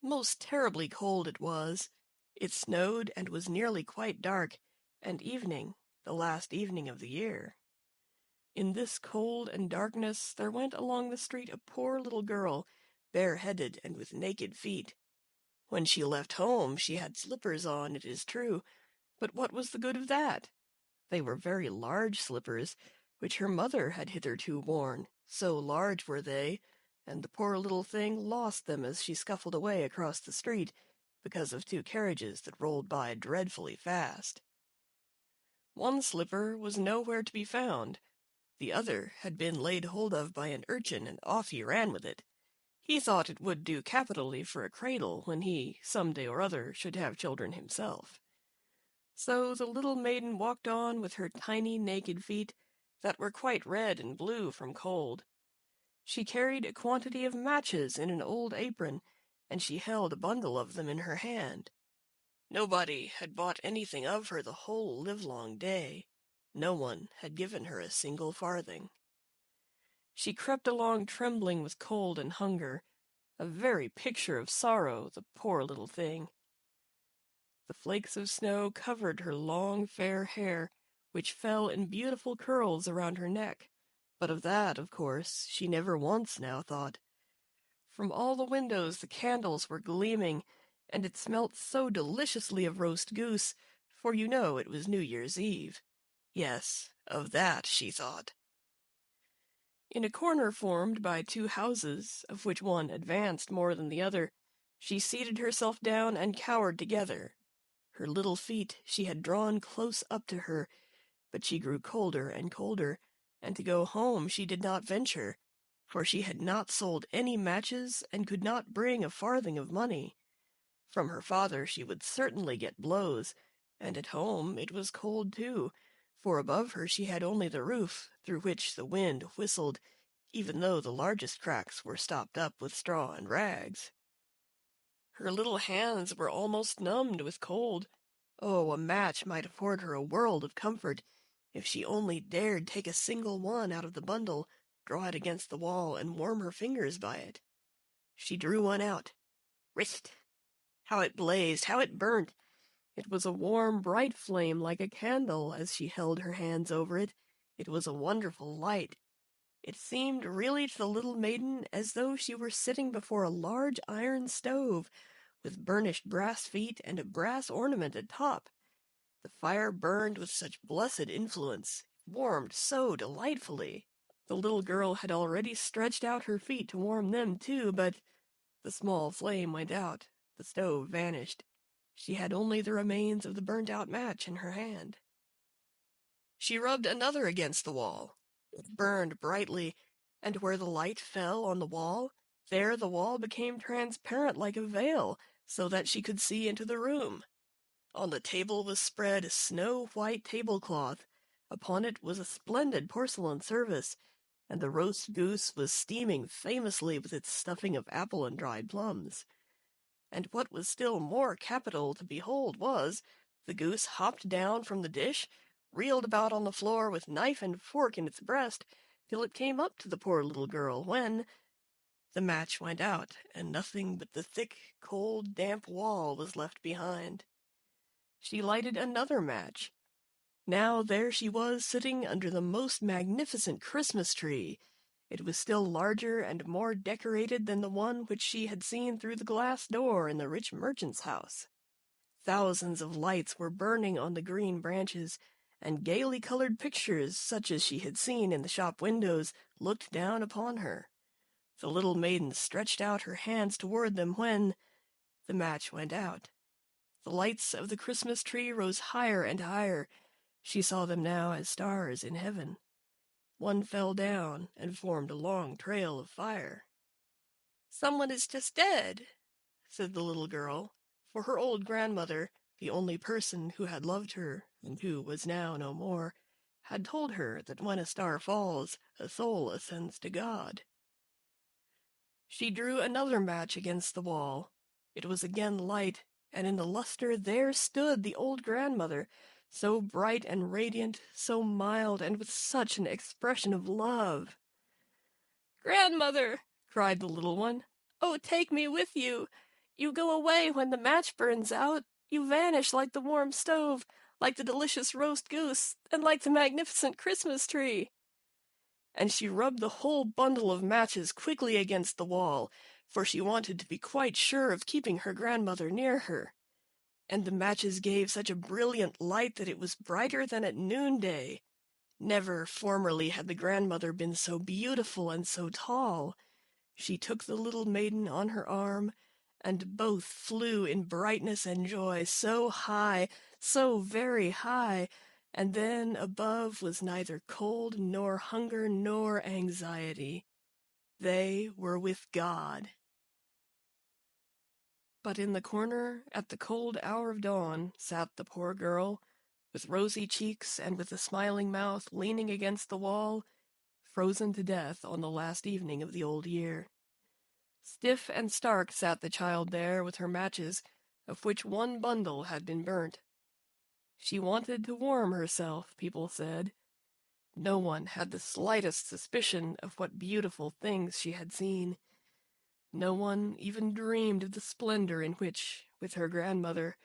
Most terribly cold it was. It snowed and was nearly quite dark, and evening, the last evening of the year. In this cold and darkness there went along the street a poor little girl, bareheaded and with naked feet. When she left home she had slippers on, it is true, but what was the good of that? They were very large slippers, which her mother had hitherto worn, so large were they, and the poor little thing lost them as she scuffled away across the street, because of two carriages that rolled by dreadfully fast. One slipper was nowhere to be found. The other had been laid hold of by an urchin, and off he ran with it. He thought it would do capitally for a cradle when he, some day or other, should have children himself. So the little maiden walked on with her tiny naked feet that were quite red and blue from cold. She carried a quantity of matches in an old apron, and she held a bundle of them in her hand. Nobody had bought anything of her the whole livelong day. No one had given her a single farthing. She crept along trembling with cold and hunger, a very picture of sorrow, the poor little thing. The flakes of snow covered her long fair hair, which fell in beautiful curls around her neck, but of that, of course, she never once now thought. From all the windows the candles were gleaming, and it smelt so deliciously of roast goose, for you know it was New Year's Eve. Yes, of that she thought. In a corner formed by two houses, of which one advanced more than the other, she seated herself down and cowered together. Her little feet she had drawn close up to her, but she grew colder and colder, and to go home she did not venture, for she had not sold any matches and could not bring a farthing of money. From her father she would certainly get blows, and at home it was cold too, for above her she had only the roof, through which the wind whistled, even though the largest cracks were stopped up with straw and rags. Her little hands were almost numbed with cold. Oh, a match might afford her a world of comfort, if she only dared take a single one out of the bundle, draw it against the wall, and warm her fingers by it. She drew one out. Whist! How it blazed, how it burnt! It was a warm, bright flame like a candle as she held her hands over it. It was a wonderful light. It seemed really to the little maiden as though she were sitting before a large iron stove, with burnished brass feet and a brass ornament at top. The fire burned with such blessed influence, warmed so delightfully. The little girl had already stretched out her feet to warm them too, but the small flame went out, the stove vanished. She had only the remains of the burnt-out match in her hand. She rubbed another against the wall. It burned brightly, and where the light fell on the wall, there the wall became transparent like a veil, so that she could see into the room. On the table was spread a snow-white tablecloth. Upon it was a splendid porcelain service, and the roast goose was steaming famously with its stuffing of apple and dried plums. And what was still more capital to behold was, the goose hopped down from the dish, reeled about on the floor with knife and fork in its breast, till it came up to the poor little girl, when the match went out, and nothing but the thick, cold, damp wall was left behind. She lighted another match. Now there she was sitting under the most magnificent Christmas tree. It was still larger and more decorated than the one which she had seen through the glass door in the rich merchant's house. Thousands of lights were burning on the green branches, and gaily colored pictures, such as she had seen in the shop windows, looked down upon her. The little maiden stretched out her hands toward them when the match went out. The lights of the Christmas tree rose higher and higher. She saw them now as stars in heaven. One fell down and formed a long trail of fire. "Someone is just dead," said the little girl, for her old grandmother, the only person who had loved her and who was now no more, had told her that when a star falls, a soul ascends to God. She drew another match against the wall. It was again light, and in the luster there stood the old grandmother, so bright and radiant, so mild, and with such an expression of love. "Grandmother," cried the little one, "oh, take me with you! You go away when the match burns out. You vanish like the warm stove, like the delicious roast goose, and like the magnificent Christmas tree." And she rubbed the whole bundle of matches quickly against the wall, for she wanted to be quite sure of keeping her grandmother near her. And the matches gave such a brilliant light that it was brighter than at noonday. Never formerly had the grandmother been so beautiful and so tall. She took the little maiden on her arm, and both flew in brightness and joy so high, so very high, and then above was neither cold nor hunger nor anxiety. They were with God. But in the corner, at the cold hour of dawn, sat the poor girl, with rosy cheeks and with a smiling mouth, leaning against the wall, frozen to death on the last evening of the old year. Stiff and stark sat the child there with her matches, of which one bundle had been burnt. She wanted to warm herself, people said. No one had the slightest suspicion of what beautiful things she had seen. No one even dreamed of the splendor in which, with her grandmother,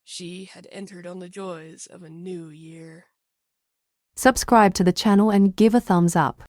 she had entered on the joys of a new year. Subscribe to the channel and give a thumbs up.